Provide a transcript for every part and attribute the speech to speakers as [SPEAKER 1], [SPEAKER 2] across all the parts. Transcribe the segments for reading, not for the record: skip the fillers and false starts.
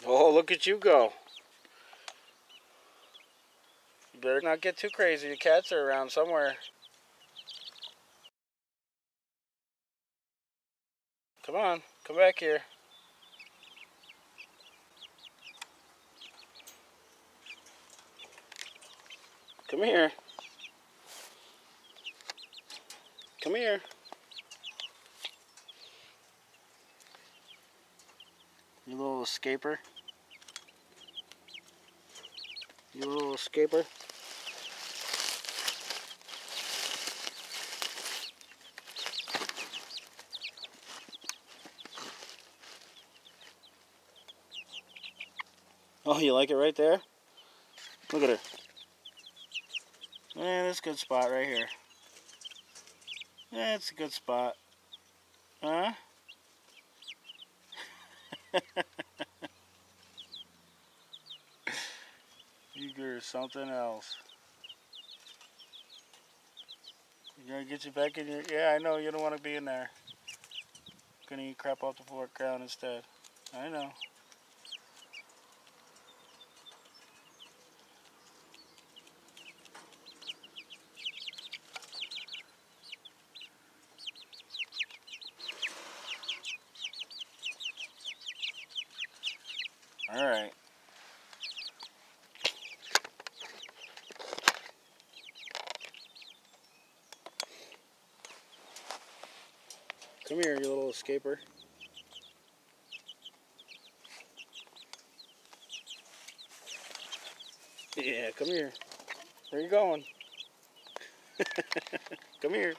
[SPEAKER 1] Oh, look at you go. You better not get too crazy. The cats are around somewhere. Come on, come back here. Come here. Come here. You little escaper. You little escaper. Oh, you like it right there? Look at her. Yeah, that's a good spot right here. Yeah, it's a good spot. Huh? You're something else. You gotta get you back in your... Yeah, I know, you don't want to be in there. Gonna eat crap off the floor ground instead. I know. Alright. Come here, you little escaper. Yeah, come here. Where you going? Come here.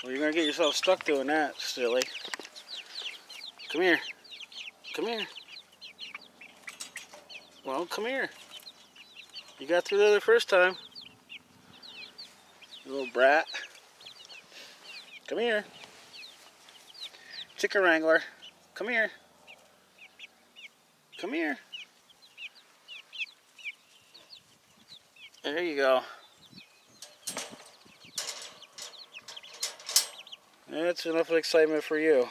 [SPEAKER 1] Well, you're gonna get yourself stuck doing that, silly. Come here. Come here. Well, come here. You got through there the first time. You little brat. Come here. Chicken wrangler. Come here. Come here. There you go. That's enough excitement for you.